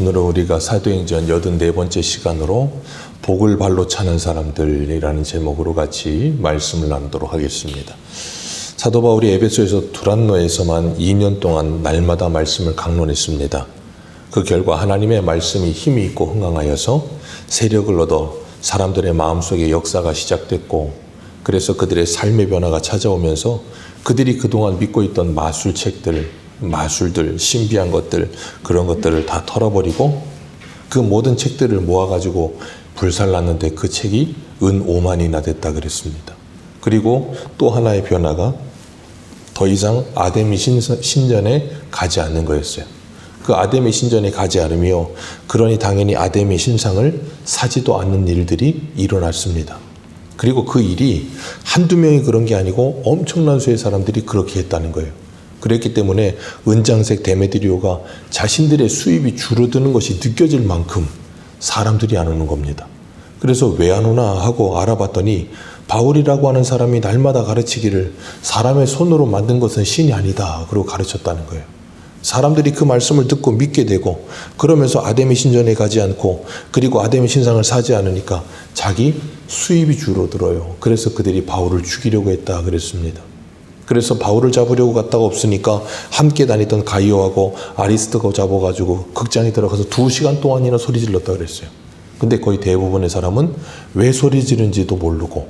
오늘은 우리가 사도행전 84번째 시간으로 복을 발로 차는 사람들이라는 제목으로 같이 말씀을 나누도록 하겠습니다. 사도 바울이 에베소에서 두란노에서만 2년 동안 날마다 말씀을 강론했습니다. 그 결과 하나님의 말씀이 힘이 있고 흥황하여서 세력을 얻어 사람들의 마음속에 역사가 시작됐고, 그래서 그들의 삶의 변화가 찾아오면서 그들이 그동안 믿고 있던 마술들, 신비한 것들, 그런 것들을 다 털어버리고 그 모든 책들을 모아가지고 불살랐는데 그 책이 은 5만이나 됐다 그랬습니다. 그리고 또 하나의 변화가 더 이상 아데미 신전에 가지 않는 거였어요. 그 아데미 신전에 가지 않으며, 그러니 당연히 아데미 신상을 사지도 않는 일들이 일어났습니다. 그리고 그 일이 한두 명이 그런 게 아니고 엄청난 수의 사람들이 그렇게 했다는 거예요. 그랬기 때문에 은장색 데메드리오가 자신들의 수입이 줄어드는 것이 느껴질 만큼 사람들이 안 오는 겁니다. 그래서 왜 안 오나 하고 알아봤더니 바울이라고 하는 사람이 날마다 가르치기를 사람의 손으로 만든 것은 신이 아니다 그러고 가르쳤다는 거예요. 사람들이 그 말씀을 듣고 믿게 되고, 그러면서 아데미 신전에 가지 않고 그리고 아데미 신상을 사지 않으니까 자기 수입이 줄어들어요. 그래서 그들이 바울을 죽이려고 했다 그랬습니다. 그래서 바울을 잡으려고 갔다가 없으니까 함께 다니던 가이오하고 아리스토가 잡아가지고 극장에 들어가서 2시간 동안이나 소리 질렀다 그랬어요. 근데 거의 대부분의 사람은 왜 소리 지른지도 모르고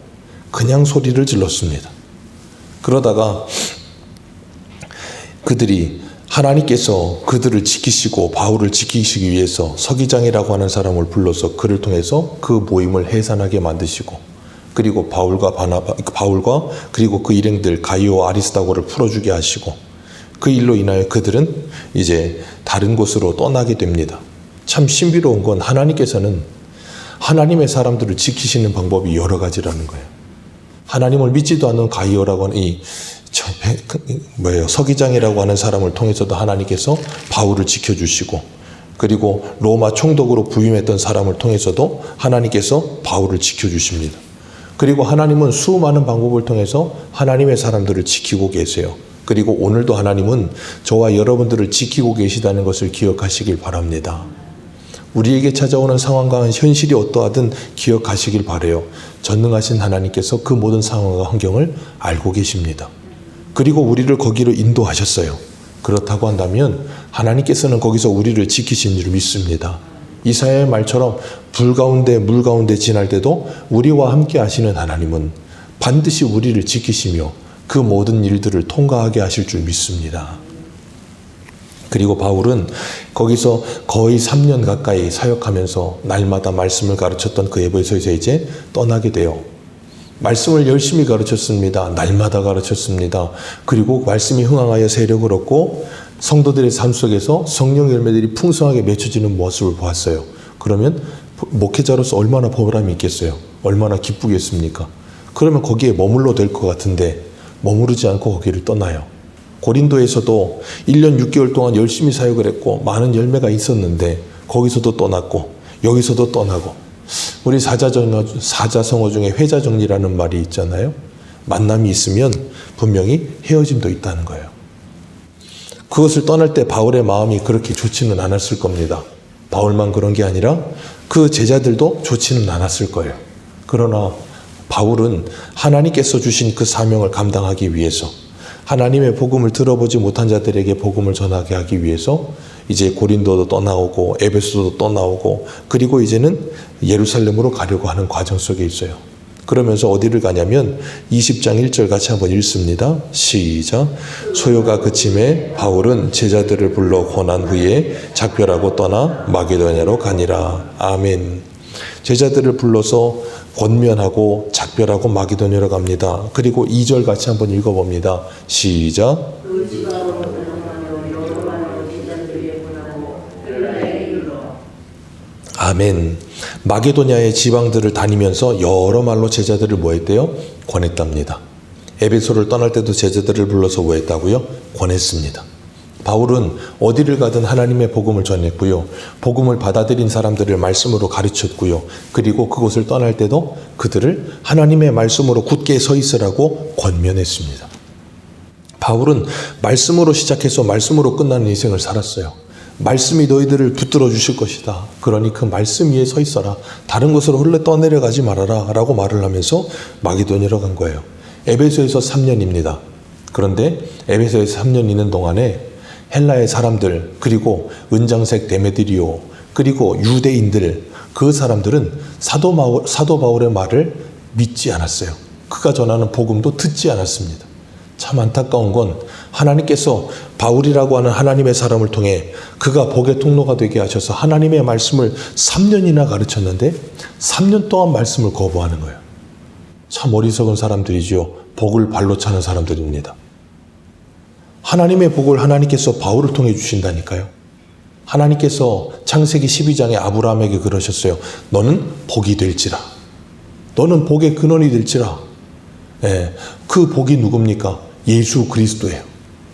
그냥 소리를 질렀습니다. 그러다가 하나님께서 그들을 지키시고 바울을 지키시기 위해서 서기장이라고 하는 사람을 불러서 그를 통해서 그 모임을 해산하게 만드시고, 그리고 바울과 그리고 그 일행들 가이오 아리스다고를 풀어주게 하시고, 그 일로 인하여 그들은 이제 다른 곳으로 떠나게 됩니다. 참 신비로운 건 하나님께서는 하나님의 사람들을 지키시는 방법이 여러 가지라는 거예요. 하나님을 믿지도 않는 가이오라고 하는 서기장이라고 하는 사람을 통해서도 하나님께서 바울을 지켜주시고, 그리고 로마 총독으로 부임했던 사람을 통해서도 하나님께서 바울을 지켜주십니다. 그리고 하나님은 수많은 방법을 통해서 하나님의 사람들을 지키고 계세요. 그리고 오늘도 하나님은 저와 여러분들을 지키고 계시다는 것을 기억하시길 바랍니다. 우리에게 찾아오는 상황과 현실이 어떠하든 기억하시길 바라요. 전능하신 하나님께서 그 모든 상황과 환경을 알고 계십니다. 그리고 우리를 거기로 인도하셨어요. 그렇다고 한다면 하나님께서는 거기서 우리를 지키신 줄 믿습니다. 이사야의 말처럼 불 가운데 물 가운데 지날 때도 우리와 함께 하시는 하나님은 반드시 우리를 지키시며 그 모든 일들을 통과하게 하실 줄 믿습니다. 그리고 바울은 거기서 거의 3년 가까이 사역하면서 날마다 말씀을 가르쳤던 그 에베소에서 이제 떠나게 돼요. 말씀을 열심히 가르쳤습니다. 날마다 가르쳤습니다. 그리고 말씀이 흥황하여 세력을 얻고 성도들의 삶 속에서 성령 열매들이 풍성하게 맺혀지는 모습을 보았어요. 그러면 목회자로서 얼마나 보람이 있겠어요? 얼마나 기쁘겠습니까? 그러면 거기에 머물러 될 것 같은데 머무르지 않고 거기를 떠나요. 고린도에서도 1년 6개월 동안 열심히 사역을 했고 많은 열매가 있었는데 거기서도 떠났고 여기서도 떠나고, 우리 사자성어 중에 회자정리라는 말이 있잖아요. 만남이 있으면 분명히 헤어짐도 있다는 거예요. 그것을 떠날 때 바울의 마음이 그렇게 좋지는 않았을 겁니다. 바울만 그런 게 아니라 그 제자들도 좋지는 않았을 거예요. 그러나 바울은 하나님께서 주신 그 사명을 감당하기 위해서, 하나님의 복음을 들어보지 못한 자들에게 복음을 전하게 하기 위해서 이제 고린도도 떠나오고 에베소도 떠나오고, 그리고 이제는 예루살렘으로 가려고 하는 과정 속에 있어요. 그러면서 어디를 가냐면 20장 1절 같이 한번 읽습니다. 시작. 소요가 그침에 바울은 제자들을 불러 권한 후에 작별하고 떠나 마게도냐로 가니라. 아멘. 제자들을 불러서 권면하고 작별하고 마게도냐로 갑니다. 그리고 2절 같이 한번 읽어봅니다. 시작. 아멘. 마게도냐의 지방들을 다니면서 여러 말로 제자들을 뭐 했대요? 권했답니다. 에베소를 떠날 때도 제자들을 불러서 뭐 했다고요? 권했습니다. 바울은 어디를 가든 하나님의 복음을 전했고요. 복음을 받아들인 사람들을 말씀으로 가르쳤고요. 그리고 그곳을 떠날 때도 그들을 하나님의 말씀으로 굳게 서 있으라고 권면했습니다. 바울은 말씀으로 시작해서 말씀으로 끝나는 인생을 살았어요. 말씀이 너희들을 붙들어 주실 것이다. 그러니 그 말씀 위에 서 있어라. 다른 곳으로 흘러 떠내려가지 말아라. 라고 말을 하면서 마게도냐로 간 거예요. 에베소에서 3년입니다. 그런데 에베소에서 3년 있는 동안에 헬라의 사람들, 그리고 은장색 데메드리오, 그리고 유대인들, 그 사람들은 사도 바울의 말을 믿지 않았어요. 그가 전하는 복음도 듣지 않았습니다. 참 안타까운 건 하나님께서 바울이라고 하는 하나님의 사람을 통해 그가 복의 통로가 되게 하셔서 하나님의 말씀을 3년이나 가르쳤는데 3년 동안 말씀을 거부하는 거예요. 참 어리석은 사람들이지요. 복을 발로 차는 사람들입니다. 하나님의 복을 하나님께서 바울을 통해 주신다니까요. 하나님께서 창세기 12장에 아브라함에게 그러셨어요. 너는 복이 될지라. 너는 복의 근원이 될지라. 그 복이 누굽니까? 예수 그리스도예요.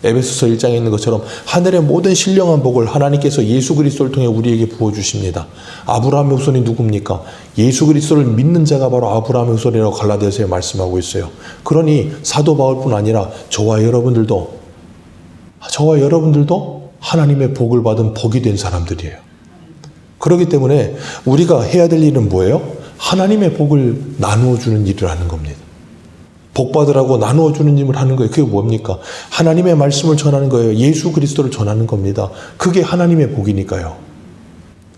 에베소서 1장에 있는 것처럼 하늘의 모든 신령한 복을 하나님께서 예수 그리스도를 통해 우리에게 부어주십니다. 아브라함의 후손이 누굽니까? 예수 그리스도를 믿는 자가 바로 아브라함의 후손이라고 갈라디아서에 말씀하고 있어요. 그러니 사도 바울뿐 아니라 저와 여러분들도 하나님의 복을 받은 복이 된 사람들이에요. 그렇기 때문에 우리가 해야 될 일은 뭐예요? 하나님의 복을 나누어 주는 일을 하는 겁니다. 복 받으라고 나누어 주는 일을 하는 거예요. 그게 뭡니까? 하나님의 말씀을 전하는 거예요. 예수 그리스도를 전하는 겁니다. 그게 하나님의 복이니까요.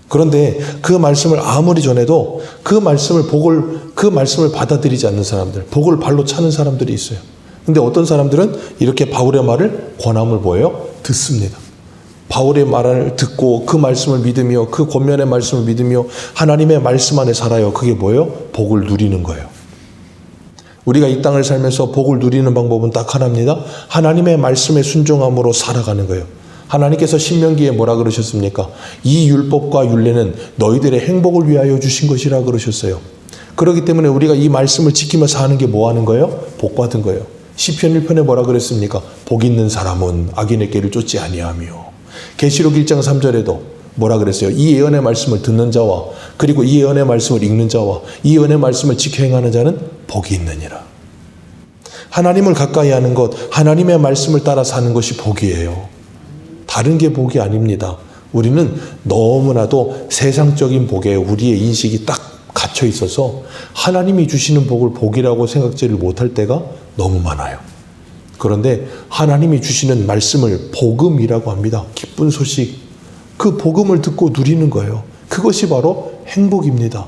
그런데 그 말씀을 아무리 전해도 그 말씀을 받아들이지 않는 사람들, 복을 발로 차는 사람들이 있어요. 근데 어떤 사람들은 이렇게 바울의 말을 권함을 뭐예요? 듣습니다. 바울의 말을 듣고 그 말씀을 믿으며 그 권면의 말씀을 믿으며 하나님의 말씀 안에 살아요. 그게 뭐예요? 복을 누리는 거예요. 우리가 이 땅을 살면서 복을 누리는 방법은 딱 하나입니다. 하나님의 말씀에 순종함으로 살아가는 거예요. 하나님께서 신명기에 뭐라 그러셨습니까? 이 율법과 율례는 너희들의 행복을 위하여 주신 것이라 그러셨어요. 그렇기 때문에 우리가 이 말씀을 지키면서 사는 게 뭐 하는 거예요? 복 받은 거예요. 시편 1편에 뭐라 그랬습니까? 복 있는 사람은 악인의 길을 쫓지 아니하며. 계시록 1장 3절에도 뭐라 그랬어요? 이 예언의 말씀을 듣는 자와 그리고 이 예언의 말씀을 읽는 자와 이 예언의 말씀을 지켜 행하는 자는 복이 있느니라. 하나님을 가까이 하는 것, 하나님의 말씀을 따라 사는 것이 복이에요. 다른 게 복이 아닙니다. 우리는 너무나도 세상적인 복에 우리의 인식이 딱 갇혀 있어서 하나님이 주시는 복을 복이라고 생각지를 못할 때가 너무 많아요. 그런데 하나님이 주시는 말씀을 복음이라고 합니다. 기쁜 소식. 그 복음을 듣고 누리는 거예요. 그것이 바로 행복입니다.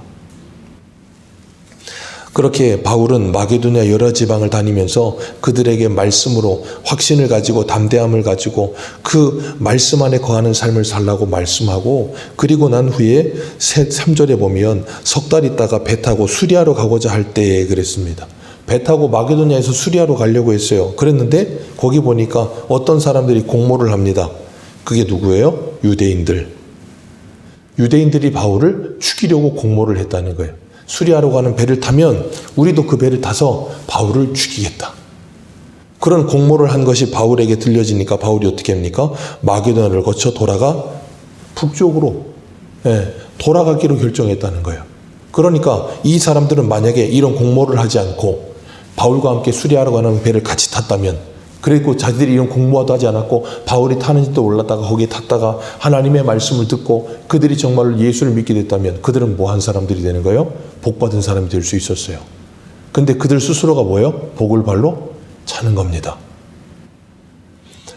그렇게 바울은 마게도냐 여러 지방을 다니면서 그들에게 말씀으로 확신을 가지고 담대함을 가지고 그 말씀 안에 거하는 삶을 살라고 말씀하고, 그리고 난 후에 3절에 보면 석 달 있다가 배 타고 수리아로 가고자 할 때에 그랬습니다. 배 타고 마게도냐에서 수리아로 가려고 했어요. 그랬는데 거기 보니까 어떤 사람들이 공모를 합니다. 그게 누구예요? 유대인들이 바울을 죽이려고 공모를 했다는 거예요. 수리아로 가는 배를 타면 우리도 그 배를 타서 바울을 죽이겠다. 그런 공모를 한 것이 바울에게 들려지니까 바울이 어떻게 합니까? 마게도냐를 거쳐 돌아가 북쪽으로 돌아가기로 결정했다는 거예요. 그러니까 이 사람들은 만약에 이런 공모를 하지 않고 바울과 함께 수리아로 가는 배를 같이 탔다면, 그리고 자기들이 이런 공모도 하지 않았고 바울이 타는 집도 올랐다가 거기에 탔다가 하나님의 말씀을 듣고 그들이 정말로 예수를 믿게 됐다면 그들은 뭐 한 사람들이 되는 거예요? 복 받은 사람이 될 수 있었어요. 근데 그들 스스로가 뭐예요? 복을 발로 차는 겁니다.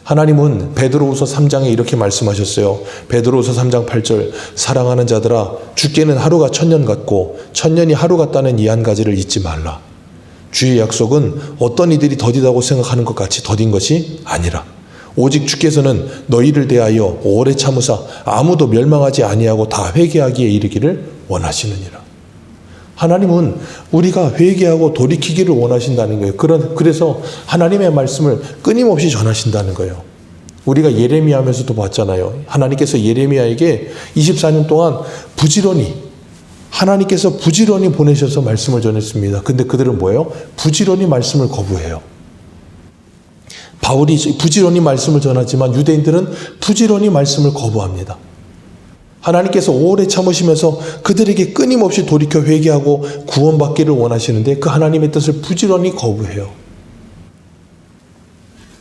하나님은 베드로후서 3장에 이렇게 말씀하셨어요. 베드로후서 3장 8절, 사랑하는 자들아, 주께는 하루가 1000년 같고 1000년이 하루 같다는 이 한 가지를 잊지 말라. 주의 약속은 어떤 이들이 더디다고 생각하는 것 같이 더딘 것이 아니라 오직 주께서는 너희를 대하여 오래 참으사 아무도 멸망하지 아니하고 다 회개하기에 이르기를 원하시느니라. 하나님은 우리가 회개하고 돌이키기를 원하신다는 거예요. 그래서 하나님의 말씀을 끊임없이 전하신다는 거예요. 우리가 예레미야 하면서도 봤잖아요. 하나님께서 예레미야에게 24년 동안 하나님께서 부지런히 보내셔서 말씀을 전했습니다. 근데 그들은 뭐예요? 부지런히 말씀을 거부해요. 바울이 부지런히 말씀을 전하지만 유대인들은 부지런히 말씀을 거부합니다. 하나님께서 오래 참으시면서 그들에게 끊임없이 돌이켜 회개하고 구원받기를 원하시는데 그 하나님의 뜻을 부지런히 거부해요.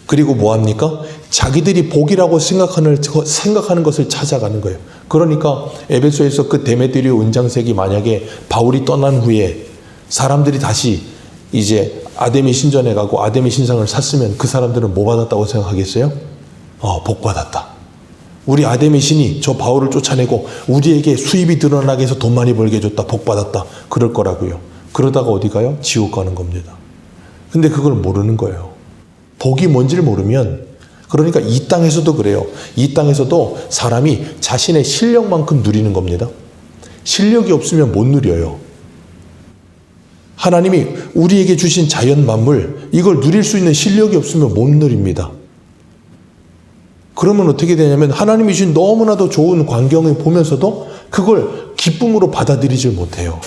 그리고 뭐합니까? 자기들이 복이라고 생각하는 것을 찾아가는 거예요. 그러니까 에베소에서 그 데메드리오 은장색이 만약에 바울이 떠난 후에 사람들이 다시 이제 아데미 신전에 가고 아데미 신상을 샀으면 그 사람들은 뭐 받았다고 생각하겠어요? 복 받았다. 우리 아데미 신이 저 바울을 쫓아내고 우리에게 수입이 늘어나게 해서 돈 많이 벌게 해줬다. 복 받았다. 그럴 거라고요. 그러다가 어디 가요? 지옥 가는 겁니다. 근데 그걸 모르는 거예요. 복이 뭔지를 모르면, 그러니까 이 땅에서도 그래요. 이 땅에서도 사람이 자신의 실력만큼 누리는 겁니다. 실력이 없으면 못 누려요. 하나님이 우리에게 주신 자연 만물, 이걸 누릴 수 있는 실력이 없으면 못 누립니다. 그러면 어떻게 되냐면 하나님이 주신 너무나도 좋은 광경을 보면서도 그걸 기쁨으로 받아들이질 못해요.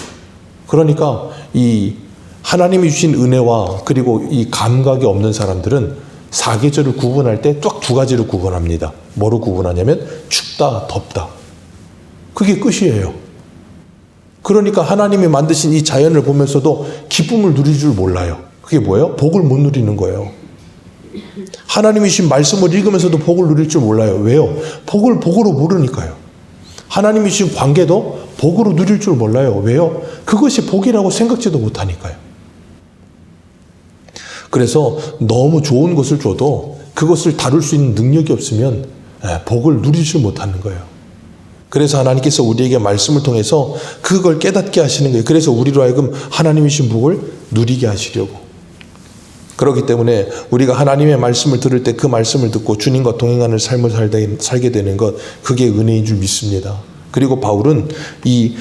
그러니까 이 하나님이 주신 은혜와 그리고 이 감각이 없는 사람들은 사계절을 구분할 때 딱 두 가지로 구분합니다. 뭐로 구분하냐면 춥다, 덥다. 그게 끝이에요. 그러니까 하나님이 만드신 이 자연을 보면서도 기쁨을 누릴 줄 몰라요. 그게 뭐예요? 복을 못 누리는 거예요. 하나님이 주신 말씀을 읽으면서도 복을 누릴 줄 몰라요. 왜요? 복을 복으로 모르니까요. 하나님이 주신 관계도 복으로 누릴 줄 몰라요. 왜요? 그것이 복이라고 생각지도 못하니까요. 그래서 너무 좋은 것을 줘도 그것을 다룰 수 있는 능력이 없으면 복을 누리지 못하는 거예요. 그래서 하나님께서 우리에게 말씀을 통해서 그걸 깨닫게 하시는 거예요. 그래서 우리로 하여금 하나님이 주신 복을 누리게 하시려고. 그렇기 때문에 우리가 하나님의 말씀을 들을 때 그 말씀을 듣고 주님과 동행하는 삶을 살게 되는 것, 그게 은혜인 줄 믿습니다. 그리고 바울은 이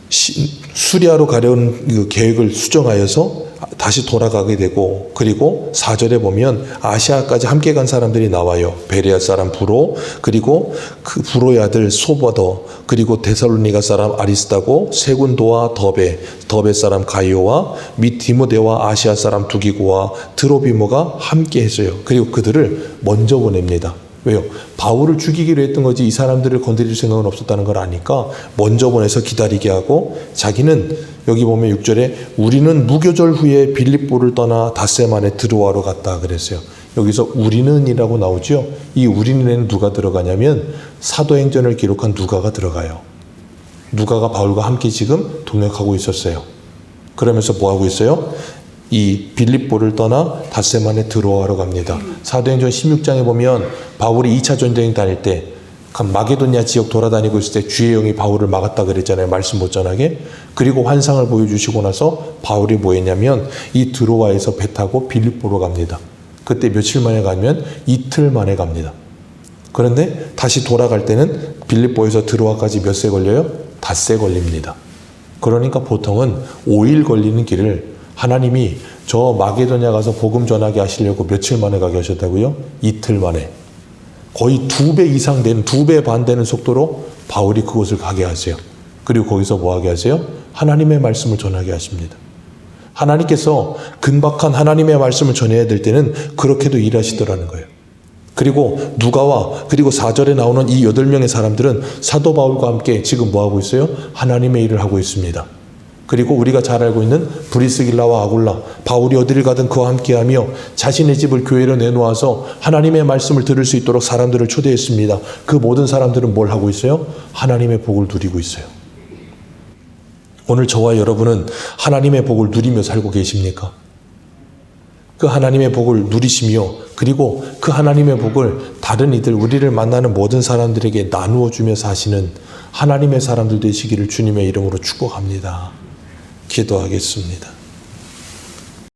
수리아로 가려는 그 계획을 수정하여서 다시 돌아가게 되고, 그리고 4절에 보면 아시아까지 함께 간 사람들이 나와요. 베레아 사람 부로, 그리고 그 부로의 아들 소바더, 그리고 데살로니가 사람 아리스다고, 세군도와 더베 사람 가이오와 및 디모데와 아시아 사람 두기고와 드로비모가 함께 했어요. 그리고 그들을 먼저 보냅니다. 왜요? 바울을 죽이기로 했던 거지 이 사람들을 건드릴 생각은 없었다는 걸 아니까 먼저 보내서 기다리게 하고, 자기는 여기 보면 6절에 우리는 무교절 후에 빌립보를 떠나 닷새만에 드로아로 갔다 그랬어요. 여기서 우리는이라고 나오죠. 이 우리는에는 누가 들어가냐면 사도행전을 기록한 누가가 들어가요. 누가가 바울과 함께 지금 동역하고 있었어요. 그러면서 뭐 하고 있어요? 이 빌립보를 떠나 닷새만에 드로아로 갑니다. 사도행전 16장에 보면 바울이 2차 전쟁 다닐 때 마게도냐 지역 돌아다니고 있을 때 주의 영이 바울을 막았다 그랬잖아요. 말씀 못 전하게. 그리고 환상을 보여주시고 나서 바울이 뭐 했냐면 이 드로아에서 배 타고 빌립보로 갑니다. 그때 며칠 만에 가면 이틀 만에 갑니다. 그런데 다시 돌아갈 때는 빌립보에서 드로아까지 몇 세 걸려요? 닷새 걸립니다. 그러니까 보통은 5일 걸리는 길을 하나님이 저 마게도냐 가서 복음 전하게 하시려고 며칠 만에 가게 하셨다고요? 이틀 만에. 거의 2배 이상 되는, 2배 반 되는 속도로 바울이 그곳을 가게 하세요. 그리고 거기서 뭐 하게 하세요? 하나님의 말씀을 전하게 하십니다. 하나님께서 긴박한 하나님의 말씀을 전해야 될 때는 그렇게도 일하시더라는 거예요. 그리고 누가와 그리고 4절에 나오는 이 8명의 사람들은 사도 바울과 함께 지금 뭐 하고 있어요? 하나님의 일을 하고 있습니다. 그리고 우리가 잘 알고 있는 브리스길라와 아굴라, 바울이 어디를 가든 그와 함께하며 자신의 집을 교회로 내놓아서 하나님의 말씀을 들을 수 있도록 사람들을 초대했습니다. 그 모든 사람들은 뭘 하고 있어요? 하나님의 복을 누리고 있어요. 오늘 저와 여러분은 하나님의 복을 누리며 살고 계십니까? 그 하나님의 복을 누리시며, 그리고 그 하나님의 복을 다른 이들, 우리를 만나는 모든 사람들에게 나누어 주며 사시는 하나님의 사람들 되시기를 주님의 이름으로 축복합니다. 기도하겠습니다.